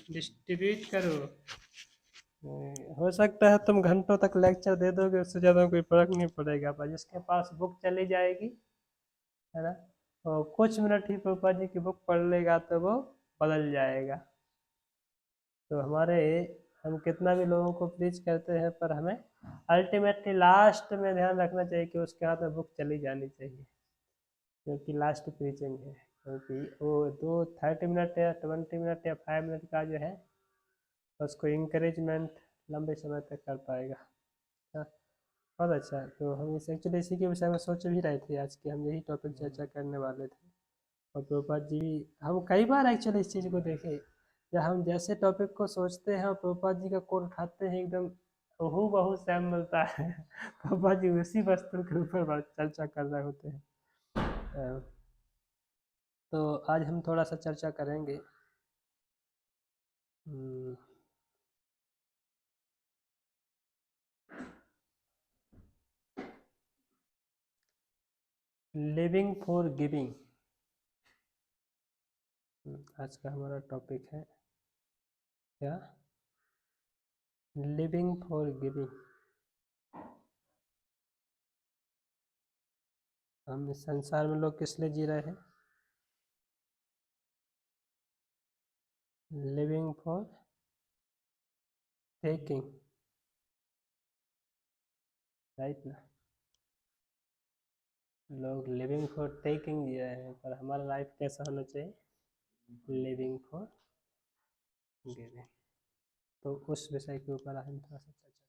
Distribute करो। हो सकता है तुम घंटों तक लेक्चर दे दोगे, उससे ज़्यादा कोई फर्क नहीं पड़ेगा, पर जिसके पास बुक चली जाएगी, है ना, तो कुछ मिनट ही प्रभुपा जी की बुक पढ़ लेगा तो वो बदल जाएगा। तो हम कितना भी लोगों को प्रीच करते हैं, पर हमें अल्टीमेटली लास्ट में ध्यान रखना चाहिए कि उसके हाथ में बुक चली जानी चाहिए, क्योंकि लास्ट प्रीचिंग है। क्योंकि वो 30 मिनट या 20 मिनट या 5 मिनट का जो है, उसको इंकरेजमेंट लंबे समय तक कर पाएगा। हाँ, बहुत अच्छा। तो हम इसी के विषय में सोच भी रहे थे आज, कि हम यही टॉपिक चर्चा करने वाले थे। और प्रभुपाद जी, हम कई बार एक्चुअली इस चीज़ को देखे, जब हम जैसे टॉपिक को सोचते हैं और प्रभुपाद जी का कोड उठाते हैं, एकदम हूबहू बहुत सेम मिलता है। प्रभुपाद जी उसी वस्तु के ऊपर चर्चा कर रहे होते हैं। तो आज हम थोड़ा सा चर्चा करेंगे लिविंग फॉर गिविंग। आज का हमारा टॉपिक है क्या? Living for giving. हम इस संसार में लोग किस लिए जी रहे हैं? लिविंग फॉर टेकिंग, राइट ना? लोग लिविंग फॉर टेकिंग जी रहे हैं, पर हमारा लाइफ कैसा होना चाहिए? Living for giving. तो उस विषय के ऊपर हम थोड़ा सा चर्चा करेंगे।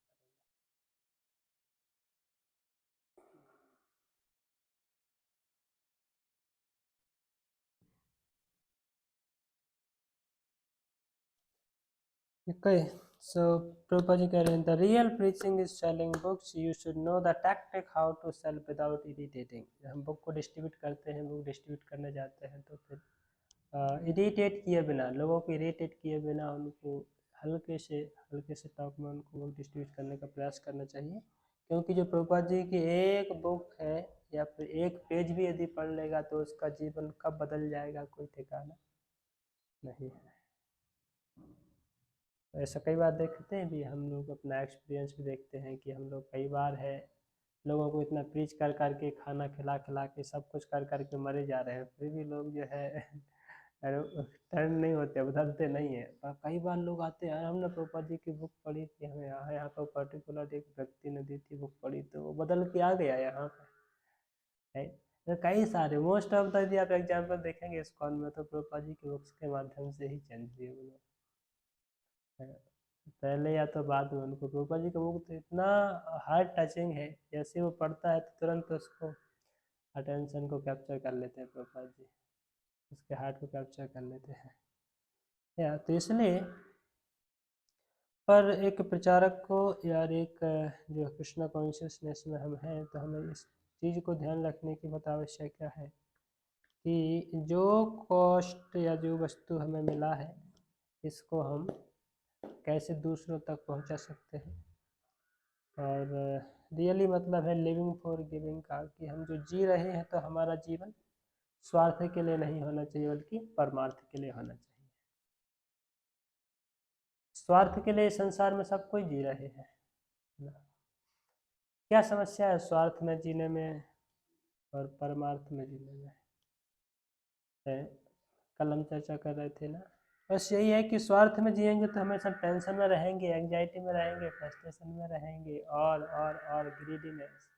ओके, सो प्रभुपा जी कह रहे हैं, the real preaching is selling books, you should know the tactic how to sell without irritating. हम बुक को डिस्ट्रीब्यूट करते हैं, बुक डिस्ट्रीब्यूट करने जाते हैं, तो फिर इरिटेट किए बिना, लोगों को इरिटेट किए बिना, उनको हल्के से टॉक में उनको बुक डिस्ट्रीब्यूट करने का प्रयास करना चाहिए। क्योंकि जो प्रभुपाद जी की एक बुक है, या फिर एक पेज भी यदि पढ़ लेगा, तो उसका जीवन कब बदल जाएगा कोई ठिकाना नहीं है। ऐसा कई बार देखते हैं भी, हम लोग अपना एक्सपीरियंस भी देखते हैं कि हम लोग कई बार है, लोगों को इतना प्रीच कर कर के, खाना खिला खिला के, सब कुछ कर कर के मरे जा रहे हैं, फिर भी लोग जो है टर्न नहीं होते, बदलते नहीं है। पर कई बार लोग आते हैं, हमने प्रभुपाद जी की बुक पढ़ी थी, हमें यहाँ पर पर्टिकुलर एक व्यक्ति ने दी थी बुक पढ़ी, तो वो बदल के आ गया यहाँ पर है। तो कई सारे, मोस्ट ऑफ द, यदि आप एग्जाम्पल देखेंगे इस्कॉन में, तो प्रभुपाद जी की बुक्स के माध्यम से ही चेंज हुए वो लोग, पहले या तो बाद में। उनको प्रभुपाद जी का बुक तो इतना हार्ट टचिंग है, जैसे वो पढ़ता है तो तुरंत उसको अटेंशन को कैप्चर कर लेते हैं प्रभुपाद जी, उसके हार्ट को कैप्चर कर लेते हैं। या तो इसलिए, पर एक प्रचारक को, यार एक जो कृष्णा कॉन्शियसनेस में हम हैं, तो हमें इस चीज़ को ध्यान रखने की बहुत आवश्यकता है कि जो कॉस्ट या जो वस्तु हमें मिला है, इसको हम कैसे दूसरों तक पहुंचा सकते हैं। और रियली मतलब है लिविंग फॉर गिविंग का, कि हम जो जी रहे हैं, तो हमारा जीवन स्वार्थ के लिए नहीं होना चाहिए, बल्कि परमार्थ के लिए होना चाहिए। स्वार्थ के लिए संसार में सब कोई जी रहे हैं ना। क्या समस्या है स्वार्थ में जीने में और परमार्थ में जीने में? है, कल हम चर्चा कर रहे थे ना, बस यही है कि स्वार्थ में जिएंगे तो हमेशा टेंशन में रहेंगे, एंजाइटी में रहेंगे, फ्रस्ट्रेशन में रहेंगे, और ग्रीडीनेस,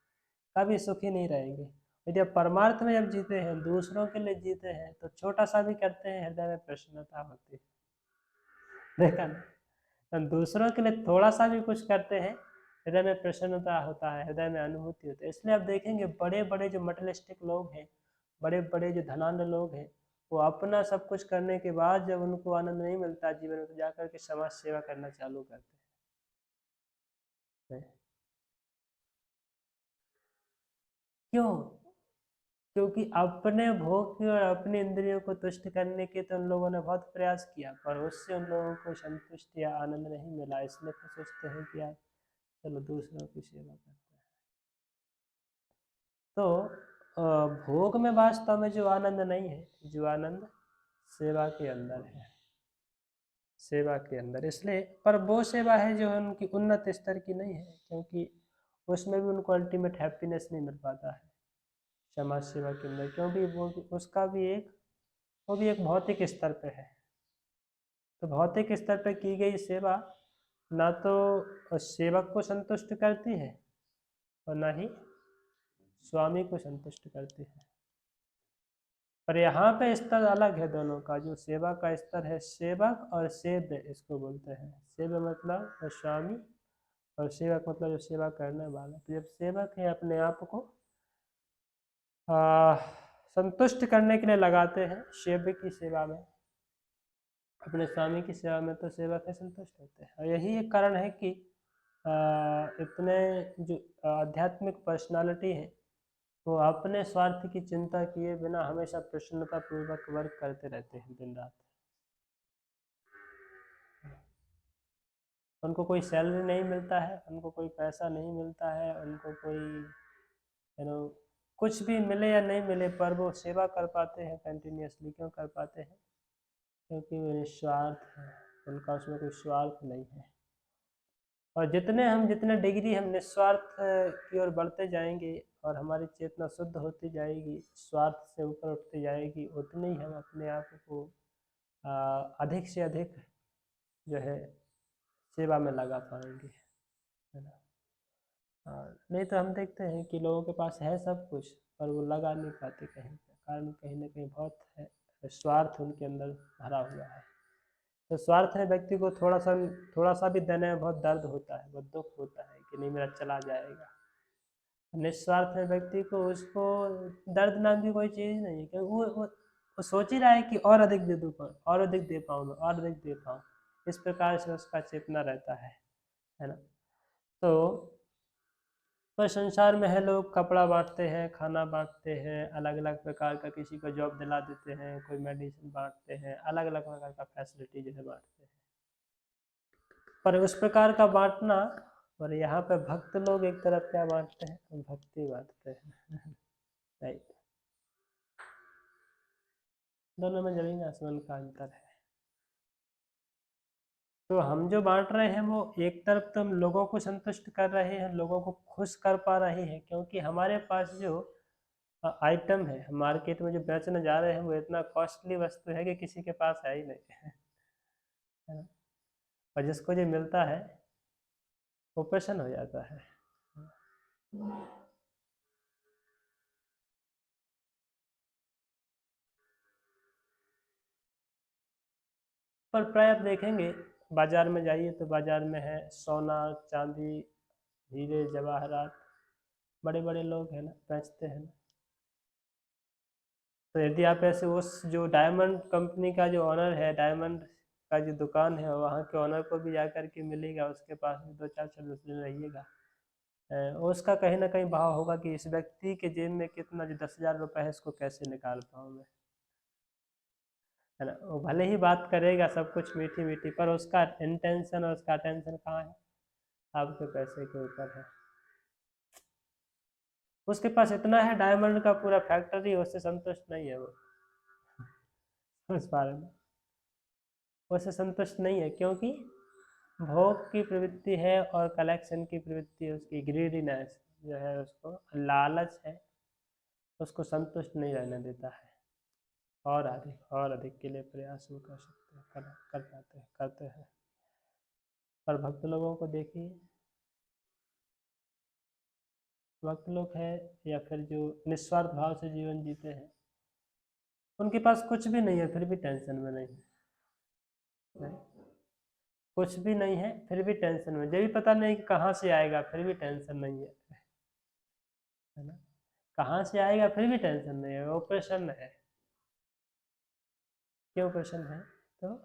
कभी सुखी नहीं रहेंगे। और जब परमार्थ में जब जीते हैं, दूसरों के लिए जीते हैं, तो छोटा सा भी करते हैं, हृदय में प्रसन्नता होती है। देखा ना, हम दूसरों के लिए थोड़ा सा भी कुछ करते हैं, हृदय में प्रसन्नता होता है, हृदय में अनुभूति होती है। इसलिए आप देखेंगे बड़े बड़े जो मटेरियलिस्टिक लोग हैं, बड़े बड़े जो धनाढ्य लोग हैं, वो अपना सब कुछ करने के बाद जब उनको आनंद नहीं मिलता जीवन में, तो जाकर के समाज सेवा करना चालू करते हैं। क्यों? क्योंकि अपने भोग की और अपने इंद्रियों को तुष्ट करने के तो उन लोगों ने बहुत प्रयास किया, पर उससे उन लोगों को संतुष्टि या आनंद नहीं मिला, इसलिए फिर सोचते हैं कि यार चलो दूसरों की सेवा करते हैं। तो भोग में वास्तव में जो आनंद नहीं है, जो आनंद सेवा के अंदर है। सेवा के अंदर, इसलिए पर वो सेवा है जो है उनकी उन्नत स्तर की नहीं है, क्योंकि उसमें भी उनको अल्टीमेट हैप्पीनेस नहीं मिल पाता है समाज सेवा के अंदर, क्योंकि वो उसका भी एक वो भी एक भौतिक स्तर पे है। तो भौतिक स्तर पे की गई सेवा ना तो सेवक को संतुष्ट करती है और ना ही स्वामी को संतुष्ट करती है। पर यहाँ पे स्तर अलग है दोनों का, जो सेवा का स्तर है, सेवक और सेव्य इसको बोलते हैं। सेव्य मतलब स्वामी और सेवक मतलब जो सेवा करने वाला। तो जब सेवक है अपने आप को संतुष्ट करने के लिए लगाते हैं सेव्य की सेवा में, अपने स्वामी की सेवा में, तो सेवक है संतुष्ट होते हैं। और यही एक कारण है कि इतने जो आध्यात्मिक पर्सनालिटी है वो अपने स्वार्थ की चिंता किए बिना हमेशा प्रसन्नता पूर्वक वर्क करते रहते हैं दिन रात। उनको कोई सैलरी नहीं मिलता है, उनको कोई पैसा नहीं मिलता है, उनको कोई कुछ भी मिले या नहीं मिले, पर वो सेवा कर पाते हैं कंटिन्यूसली। क्यों कर पाते हैं? क्योंकि वो निस्वार्थ है, उनका उसमें कोई स्वार्थ नहीं है। और जितने डिग्री हम निस्वार्थ की ओर बढ़ते जाएंगे और हमारी चेतना शुद्ध होती जाएगी, स्वार्थ से ऊपर उठती जाएगी, उतनी ही हम अपने आप को अधिक से अधिक जो है सेवा में लगा पाएंगे, है ना। नहीं तो हम देखते हैं कि लोगों के पास है सब कुछ पर वो लगा नहीं पाते कहीं पे, कारण कहीं ना कहीं बहुत है स्वार्थ उनके अंदर भरा हुआ है। तो स्वार्थ में व्यक्ति को थोड़ा सा भी देने में बहुत दर्द होता है, बहुत दुख होता है कि नहीं मेरा चला जाएगा। निस्वार्थ में व्यक्ति को उसको दर्द नाम की कोई चीज़ नहीं है, क्योंकि वो सोच ही रहा है कि और अधिक दे दूँ, और अधिक दे पाऊँ मैं, और अधिक दे पाऊँ। इस प्रकार से उसका चेतना रहता है ना। तो पर संसार में है, लोग कपड़ा बांटते हैं, खाना बांटते हैं, अलग अलग प्रकार का, किसी को जॉब दिला देते हैं, कोई मेडिसिन बांटते हैं, अलग अलग प्रकार का फैसिलिटी जो है बांटते हैं। पर उस प्रकार का बांटना, और यहाँ पे भक्त लोग एक तरफ क्या बांटते हैं? भक्ति बांटते हैं राइट। दोनों में जमीन आसमान का अंतर है। तो हम जो बांट रहे हैं वो एक तरफ तो हम लोगों को संतुष्ट कर रहे हैं, लोगों को खुश कर पा रहे हैं, क्योंकि हमारे पास जो आइटम है मार्केट में जो बेचने जा रहे हैं वो इतना कॉस्टली वस्तु है कि किसी के पास है ही नहीं है ना। और जिसको जो मिलता है वो प्रसन्न हो जाता है। पर प्राय आप देखेंगे बाजार में जाइए तो बाजार में है सोना चांदी हीरे जवाहरात, बड़े बड़े लोग हैं ना बेचते हैं ना। तो यदि आप ऐसे उस जो डायमंड कंपनी का जो ऑनर है, डायमंड का जो दुकान है, वहाँ के ऑनर को भी जाकर के मिलेगा, उसके पास भी 2-4 दिन रहिएगा, उसका कहीं ना कहीं भाव होगा कि इस व्यक्ति के जेब में कितना, जो 10,000 रुपये है इसको कैसे निकाल पाऊँ मैं, है ना। वो भले ही बात करेगा सब कुछ मीठी मीठी, पर उसका इंटेंशन और उसका अटेंशन कहाँ है? आपके पैसे के ऊपर है। उसके पास इतना है, डायमंड का पूरा फैक्ट्री, उससे संतुष्ट नहीं है वो उस बारे में उससे संतुष्ट नहीं है, क्योंकि भोग की प्रवृत्ति है और कलेक्शन की प्रवृत्ति है, उसकी ग्रीडीनेस जो है, उसको लालच है, उसको संतुष्ट नहीं रहने देता है। और अधिक के लिए प्रयास वो कर सकते हैं, कर पाते हैं, करते हैं। पर भक्त लोगों को देखिए, भक्त लोग है या फिर जो निस्वार्थ भाव से जीवन जीते हैं, उनके पास कुछ भी नहीं है फिर भी टेंशन में नहीं है, कुछ भी नहीं है फिर भी टेंशन में, जब भी पता नहीं कि कहाँ से आएगा फिर भी टेंशन नहीं है ना। कहाँ से आएगा फिर भी टेंशन नहीं है, वो प्रसन्न है। क्यों प्रसन्न है? तो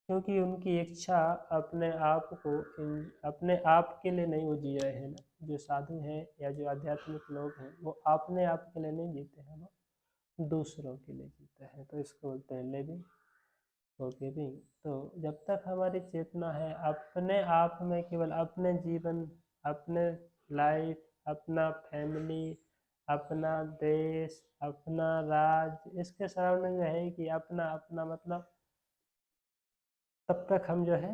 क्योंकि उनकी इच्छा अपने आप को अपने आप के लिए नहीं वो जी रहे हैं ना। जो साधु हैं या जो आध्यात्मिक लोग हैं वो अपने आप के लिए नहीं जीते हैं, वो दूसरों के लिए जीते हैं। तो इसको बोलते हैं लिविंग फॉर गिविंग। तो जब तक हमारी चेतना है अपने आप में, केवल अपने जीवन, अपने लाइफ, अपना फैमिली, अपना देश, अपना राज्य, इसके सराउंडिंग है कि अपना अपना मतलब तब तक हम जो है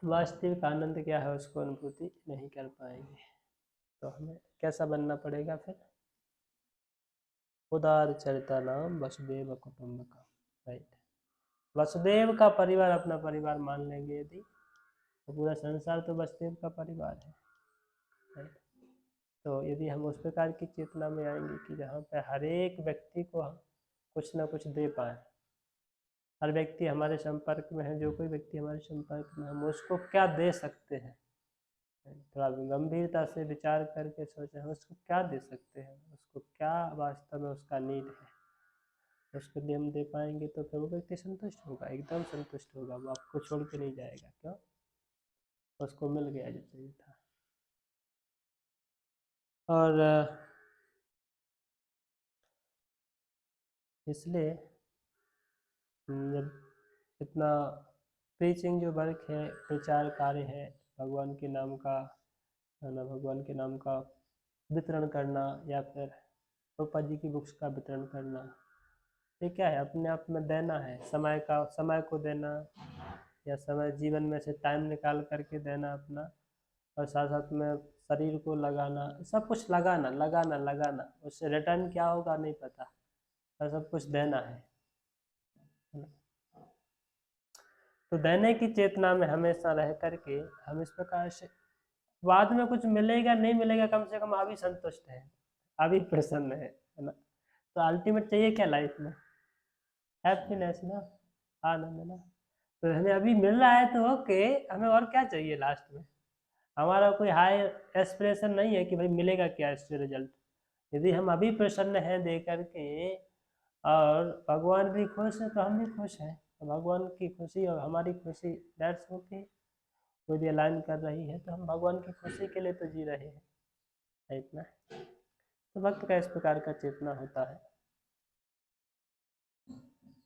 वास्तविक आनंद क्या है उसको अनुभूति नहीं कर पाएंगे। तो हमें कैसा बनना पड़ेगा फिर? उदार चरिता नाम वसुदेव कुटुंबकम, राइट। वसुदेव का परिवार अपना परिवार मान लेंगे यदि, तो पूरा संसार तो वसुदेव का परिवार है, राइट। तो यदि हम उस प्रकार की चेतना में आएंगे कि जहाँ पे हर एक व्यक्ति को हम कुछ ना कुछ दे पाए, हर व्यक्ति हमारे संपर्क में है, जो कोई व्यक्ति हमारे संपर्क में, हम उसको क्या दे सकते हैं, थोड़ा गंभीरता से विचार करके सोचें हम उसको क्या दे सकते हैं, उसको क्या वास्तव में उसका नीड है, उसके लिए हम दे पाएंगे तो फिर वो व्यक्ति संतुष्ट होगा, एकदम संतुष्ट होगा, वो आपको छोड़ के नहीं जाएगा। क्यों? उसको मिल गया जो चाहिए था। और इसलिए जब इतना प्रीचिंग जो वर्क है, प्रचार कार्य है, भगवान के नाम का है ना, भगवान के नाम का वितरण करना या फिर प्रभुपाद जी की बुक्स का वितरण करना, ये क्या है? अपने आप में देना है, समय को देना, या समय जीवन में से टाइम निकाल करके देना अपना, और साथ साथ में शरीर को लगाना, सब कुछ लगाना लगाना लगाना, उससे रिटर्न क्या होगा नहीं पता, और सब कुछ देना है। तो देने की चेतना में हमेशा रह करके हम इस प्रकार से, बाद में कुछ मिलेगा नहीं मिलेगा, कम से कम अभी संतुष्ट है, अभी प्रसन्न है ना। तो अल्टीमेट चाहिए क्या लाइफ में? हैप्पीनेस ना, आनंद ना। तो हमें अभी मिल रहा है तो ओके, हमें और क्या चाहिए लास्ट में? हमारा कोई हाई एस्पिरेशन नहीं है कि भाई मिलेगा क्या इससे रिजल्ट। यदि हम अभी प्रसन्न हैं दे करके, और भगवान भी खुश है तो हम भी खुश हैं, तो भगवान की खुशी और हमारी खुशी, दैट्स ओके, कोई भी अलाइन कर रही है तो हम भगवान की खुशी के लिए तो जी रहे हैं, राइट ना। तो भक्त का इस प्रकार का चेतना होता है।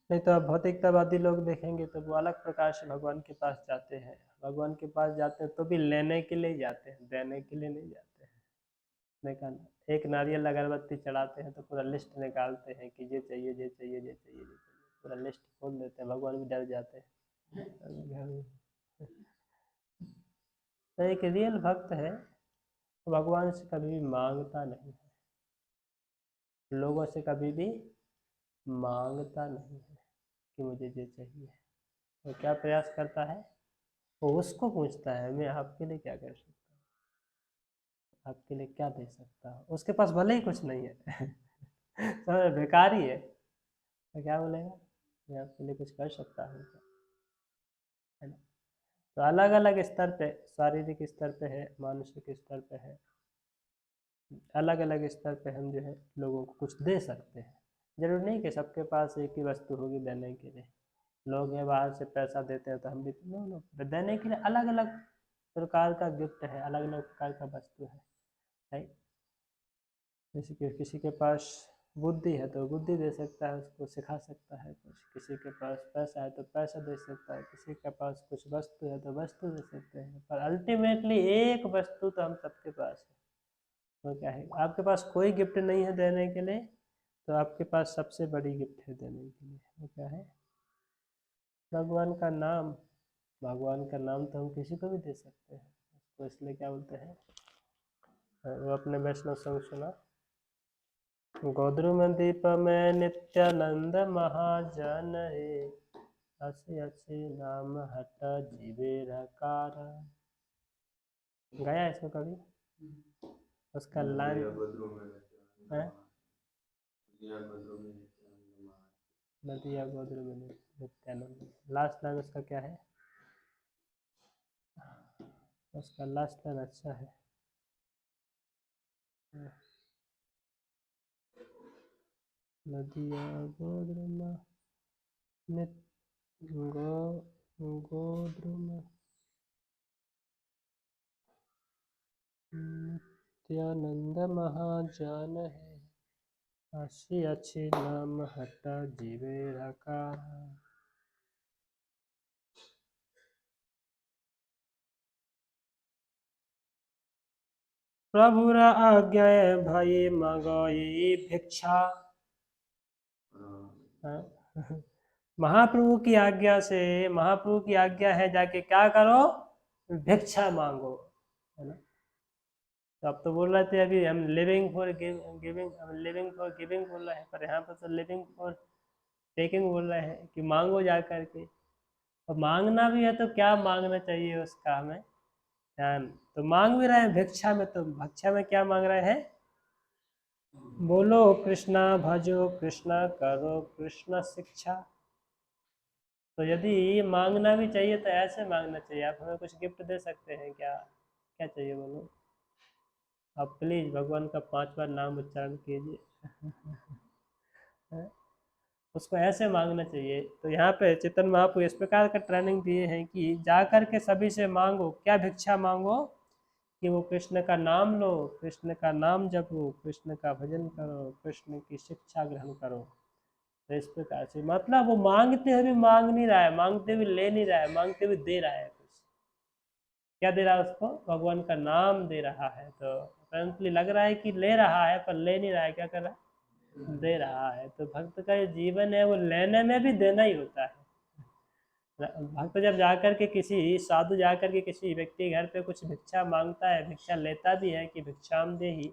नहीं तो आप भौतिकतावादी लोग देखेंगे तो वो अलग प्रकार से भगवान के पास जाते हैं, भगवान के पास जाते हैं तो भी लेने के लिए जाते हैं, देने के लिए नहीं जाते हैं। देखा ना, एक नारियल अगरबत्ती चढ़ाते हैं तो पूरा लिस्ट निकालते हैं कि ये चाहिए ये चाहिए ये चाहिए ये चाहिए, पूरा लिस्ट खोल देते हैं, भगवान भी डर जाते हैं। तो एक रियल भक्त है, भगवान से कभी भी मांगता नहीं है, लोगों से कभी भी मांगता नहीं है कि मुझे ये चाहिए। वो क्या प्रयास करता है? वो उसको पूछता है मैं आपके लिए क्या कर सकता हूँ, आपके लिए क्या दे सकता हूँ। उसके पास भले ही कुछ नहीं है तो बेकार ही है, तो क्या बोलेगा मैं आपके लिए कुछ कर सकता हूँ क्या, है ना। तो अलग अलग स्तर पे, शारीरिक स्तर पे है, मानसिक स्तर पे है, अलग अलग स्तर पे हम जो है लोगों को कुछ दे सकते हैं। जरूर नहीं कि सबके पास एक ही वस्तु होगी देने के लिए। लोग हैं बाहर से पैसा देते हैं तो हम भी, नो नो, देने के लिए अलग अलग प्रकार का गिफ्ट है, अलग अलग प्रकार का वस्तु है, राइट। जैसे कि किसी के पास बुद्धि है तो बुद्धि दे सकता है, उसको सिखा सकता है कुछ, किसी के पास पैसा है तो पैसा दे सकता है, किसी के पास कुछ वस्तु है तो वस्तु दे सकते हैं, पर अल्टीमेटली एक वस्तु तो हम सबके पास है। तो क्या है, आपके पास कोई गिफ्ट नहीं है देने के लिए, तो आपके पास सबसे बड़ी गिफ्ट है देने के लिए, वो क्या है? भगवान का नाम। भगवान का नाम तो हम किसी को भी दे सकते हैं, उसको इसलिए क्या बोलते हैं, वो अपने वैष्णव संग सुना, गोद्रुम दीप में नित्यानंद महाजन है, अच्छे अच्छे नाम हट जीवेरकार। गाया इसको कभी? उसका लाइन है, नदिया गोद्र में नित्यानंद, लास्ट लाइन उसका क्या है? उसका लास्ट लाइन अच्छा है, नदिया गोद्र में गोद्रुम नित्यानंद महाजन है, अच्छी अच्छी नाम हटा जीवे रखा। प्रभुरा आज्ञा भाई मगोई भिक्षा, महाप्रभु की आज्ञा से, महाप्रभु की आज्ञा है जाके क्या करो, भिक्षा मांगो, है ना। तो अब तो बोल रहे थे अभी हम living for giving, living for giving बोल रहे हैं, पर यहाँ पर तो लिविंग फॉर टेकिंग बोल रहे हैं कि मांगो जा करके। और मांगना भी है तो क्या मांगना चाहिए उसका हमें ध्यान। तो मांग भी रहे हैं भिक्षा में, तो भिक्षा में क्या मांग रहे हैं, बोलो कृष्णा भजो कृष्णा करो कृष्ण शिक्षा। तो यदि मांगना भी चाहिए तो ऐसे मांगना चाहिए। आप हमें कुछ गिफ्ट दे सकते हैं क्या, क्या चाहिए बोलो। आप प्लीज भगवान का 5 बार नाम उच्चारण कीजिए। उसको ऐसे मांगना चाहिए। तो यहाँ पे चेतन महाप्रभु इस प्रकार का ट्रेनिंग दिए हैं कि जा कर के सभी से मांगो, क्या भिक्षा मांगो, कि वो कृष्ण का नाम लो, कृष्ण का नाम जपो, कृष्ण का भजन करो, कृष्ण की शिक्षा ग्रहण करो। तो इस प्रकार से मतलब वो मांगते हुए भी मांग नहीं रहा है, मांगते हुए ले नहीं रहा है, मांगते हुए दे रहा है कुछ। क्या दे रहा है उसको, भगवान का नाम दे रहा है। तो अपरेंटली लग रहा है कि ले रहा है, पर ले नहीं रहा है, क्या कर रहा है, दे रहा है। तो भक्त का जो जीवन है वो लेने में भी देना ही होता है। भक्त जब जाकर के किसी साधु जाकर के किसी व्यक्ति घर पे कुछ भिक्षा मांगता है, भिक्षा लेता भी है कि भिक्षाम दे ही,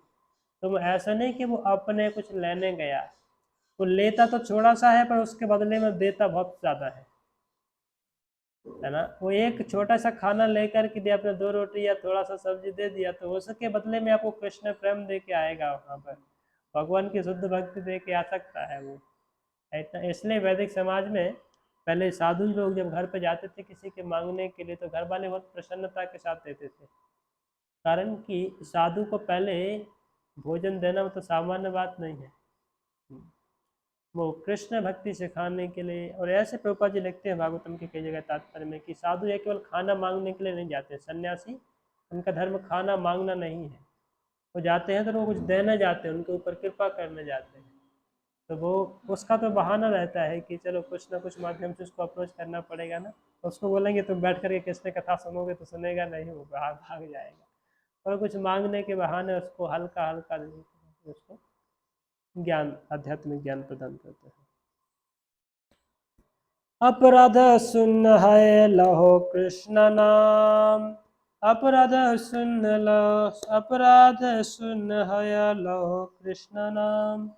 तो वो ऐसा नहीं कि वो अपने कुछ लेने गया, वो लेता तो थोड़ा सा है पर उसके बदले में देता बहुत ज्यादा है ना। वो एक छोटा सा खाना लेकर के दिया, अपने 2 रोटी या थोड़ा सा सब्जी दे दिया, तो उसके बदले में आपको कृष्ण प्रेम दे के आएगा वहां पर, भगवान की शुद्ध भक्ति दे के आ सकता है वो। ऐसा इसलिए वैदिक समाज में पहले साधु लोग जब घर पे जाते थे किसी के मांगने के लिए, तो घर वाले बहुत प्रसन्नता के साथ देते थे। कारण कि साधु को पहले भोजन देना तो सामान्य बात नहीं है, वो कृष्ण भक्ति सिखाने के लिए। और ऐसे प्रभुपाद जी लिखते हैं भागवतम की कई जगह तात्पर्य में कि साधु ये केवल खाना मांगने के लिए नहीं जाते, सन्यासी उनका धर्म खाना मांगना नहीं है, वो जाते हैं तो वो कुछ देने जाते हैं, उनके ऊपर कृपा करने जाते हैं। तो वो उसका तो बहाना रहता है कि चलो कुछ ना कुछ माध्यम से उसको अप्रोच करना पड़ेगा ना। तो उसको बोलेंगे तुम बैठ करके कृष्ण कथा सुनोगे, तो सुनेगा नहीं, वो भाग भाग जाएगा। और कुछ मांगने के बहाने उसको हल्का हल्का उसको ज्ञान, आध्यात्मिक ज्ञान प्रदान करते हैं। अपराध सुन है लहो कृष्ण नाम, अपराध सुन लो, अपराध सुन है लहो कृष्ण नाम,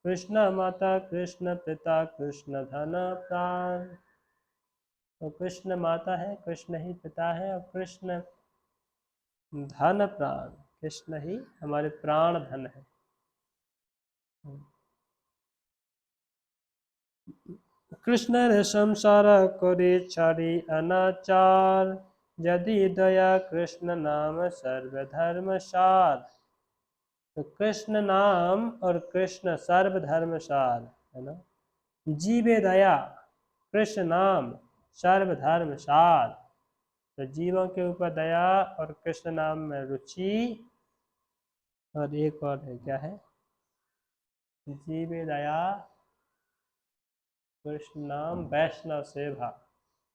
कृष्ण माता कृष्ण पिता कृष्ण धन प्राण। तो कृष्ण माता है, कृष्ण ही पिता है, और कृष्ण धन प्राण, कृष्ण ही हमारे प्राण धन है। कृष्ण रे संसार करे छाड़ी अनाचार, यदि दया कृष्ण नाम सर्वधर्म सार। तो कृष्ण नाम और कृष्ण सर्वधर्म सार, है ना। जीवे दया कृष्ण नाम सर्वधर्म सार। तो जीवों के ऊपर दया और कृष्ण नाम में रुचि, और एक और है, क्या है, जीवे दया कृष्ण नाम वैष्णव सेवा।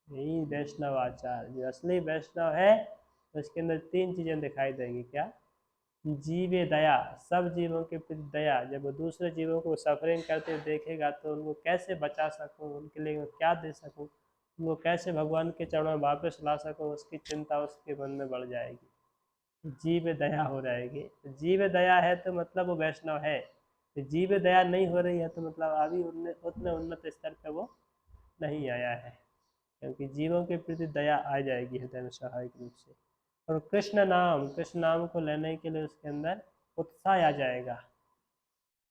यही वैष्णव आचार, जो असली वैष्णव है उसके अंदर 3 चीजें दिखाई देंगी। क्या, जीवे दया, सब जीवों के प्रति दया। जब वो दूसरे जीवों को सफरिंग करते हुए देखेगा तो उनको कैसे बचा सकूं, उनके लिए क्या दे सकूं, उनको कैसे भगवान के चरणों में वापस ला सकूं, उसकी चिंता उसके मन में बढ़ जाएगी, जीव दया हो जाएगी। जीव दया है तो मतलब वो वैष्णव है। तो जीव दया नहीं हो रही है तो मतलब अभी उतने उन्नत स्तर पे वो नहीं आया है, क्योंकि जीवों के प्रति दया आ जाएगी हृदय में स्वाभाविक रूप से। और कृष्ण नाम को लेने के लिए उसके अंदर उत्साह आ जाएगा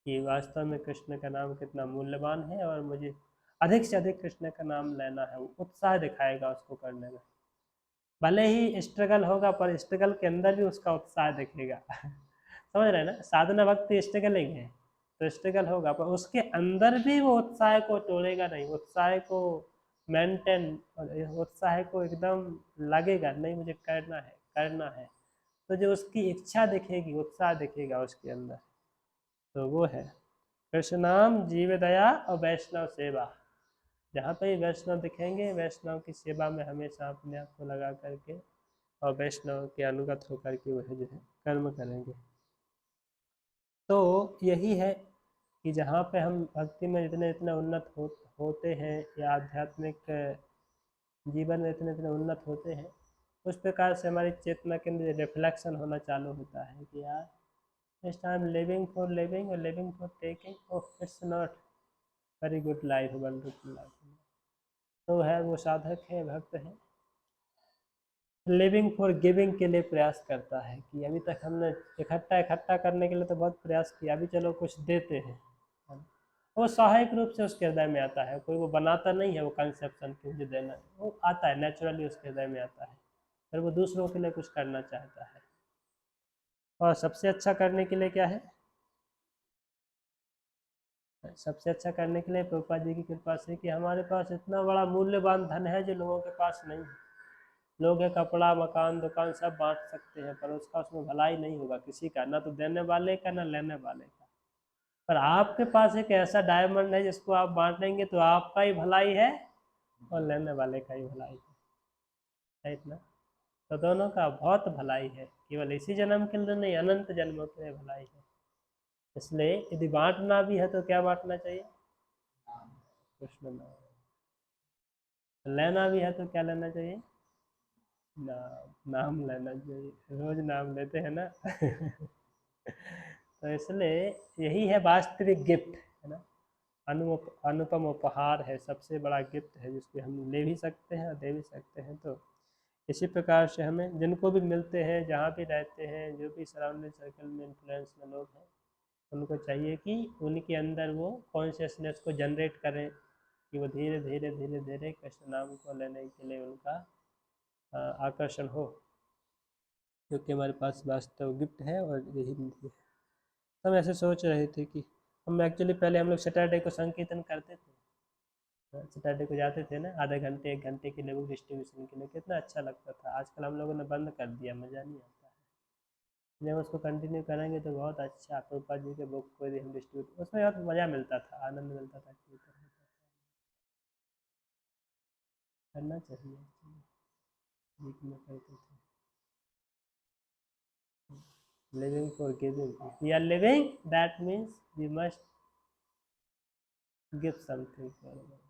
कि वास्तव में कृष्ण का नाम कितना मूल्यवान है और मुझे अधिक से अधिक कृष्ण का नाम लेना है। वो उत्साह दिखाएगा उसको करने में, भले ही स्ट्रगल होगा पर स्ट्रगल के अंदर भी उसका उत्साह दिखेगा। समझ रहे हैं ना, साधना भक्ति स्ट्रगलिंग है तो स्ट्रगल होगा, पर उसके अंदर भी वो उत्साह को तोड़ेगा नहीं, उत्साह को मेंटेन, उत्साह को एकदम लगेगा नहीं मुझे करना है करना है। तो जो उसकी इच्छा दिखेगी, उत्साह दिखेगा उसके अंदर, तो वो है कृष्ण नाम, जीव दया और वैष्णव सेवा। जहाँ पे वैष्णव दिखेंगे, वैष्णव की सेवा में हमेशा अपने आप को लगा करके और वैष्णव के अनुगत होकर के वह जो है कर्म करेंगे। तो यही है कि जहाँ पे हम भक्ति में इतने इतने उन्नत होते हैं या आध्यात्मिक जीवन में इतने इतने उन्नत होते हैं, उस प्रकार से हमारी चेतना के अंदर रिफ्लेक्शन होना चालू होता है कि यार just I am living for living और living for taking, oh it's not very good life, wonderful life. तो है वो साधक है, भक्त है, लिविंग फॉर गिविंग के लिए प्रयास करता है कि अभी तक हमने इकट्ठा इकट्ठा करने के लिए तो बहुत प्रयास किया, अभी चलो कुछ देते हैं। वो स्वाभाविक रूप से उसके हृदय में आता है, कोई वो बनाता नहीं है वो कंसेप्शन कि मुझे देना है, वो आता है नेचुरली, उसके हृदय में आता है, फिर वो दूसरों के लिए कुछ करना चाहता है। और सबसे अच्छा करने के लिए क्या है, सबसे अच्छा करने के लिए प्रभुपाद जी की कृपा से कि हमारे पास इतना बड़ा मूल्यवान धन है जो लोगों के पास नहीं है। लोग है कपड़ा मकान दुकान सब बांट सकते हैं, पर उसका उसमें भलाई नहीं होगा किसी का, ना तो देने वाले का ना लेने वाले का। पर आपके पास एक ऐसा डायमंड है जिसको आप बांटेंगे तो आपका ही भलाई है और लेने वाले का ही भलाई है, राइट ना। तो दोनों का बहुत भलाई है, केवल इसी जन्म के लिए नहीं, अनंत जन्मों के लिए भलाई है। इसलिए यदि बांटना भी है तो क्या बांटना चाहिए, कृष्ण नाम। लेना भी है तो क्या लेना चाहिए, नाम लेना चाहिए, रोज नाम लेते हैं ना तो इसलिए यही है वास्तविक गिफ्ट, है ना। अनुपम उपहार है, सबसे बड़ा गिफ्ट है जिसको हम ले भी सकते हैं और दे भी सकते हैं। तो इसी प्रकार से हमें जिनको भी मिलते हैं, जहाँ भी रहते हैं, जो भी सराउंडिंग सर्कल में इन्फ्लुएंस में लोग हैं, उनको चाहिए कि उनके अंदर वो कॉन्शियसनेस को जनरेट करें कि वो धीरे धीरे धीरे धीरे कृष्ण नाम को लेने के लिए उनका आकर्षण हो, क्योंकि हमारे पास वास्तव गिफ्ट है और यही है। हम ऐसे सोच रहे थे कि हम एक्चुअली पहले हम लोग सैटरडे को संकीर्तन करते थे, सैटरडे को जाते थे ना, आधे घंटे 1 घंटे के लिए बुक डिस्ट्रीब्यूशन के लिए, कितना अच्छा लगता था। आजकल हम लोगों ने बंद कर दिया, मज़ा नहीं आता है। जब उसको कंटिन्यू करेंगे तो बहुत अच्छा, प्रभुपाद जी के बुक को यदि हम डिस्ट्रीब्यूट, उसमें बहुत मज़ा मिलता था, आनंद मिलता था, करना चाहिए, वीक में करते थे। Living for giving, if we are living that means we must give something for others।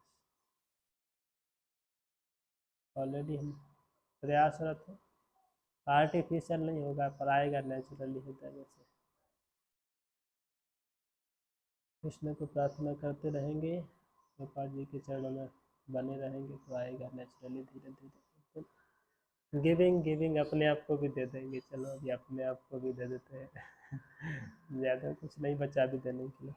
Already हम प्रयासरत हैं, आर्टिफिशियल नहीं होगा पर आएगा नेचुरली हृदय में से। कृष्ण को प्रार्थना करते रहेंगे, गोपाल जी के चरणों में बने रहेंगे तो आएगा नेचुरली, धीरे धीरे। गिविंग गिविंग अपने आप को भी दे देंगे, चलो अभी अपने आप को भी दे देते हैं ज़्यादा कुछ नहीं बचा भी देने के लिए,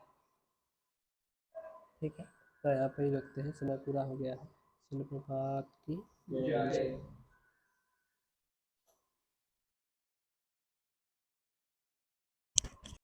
ठीक है। तो यहाँ पे ही रखते हैं, समय पूरा हो गया है। शिल प्रभात की जय।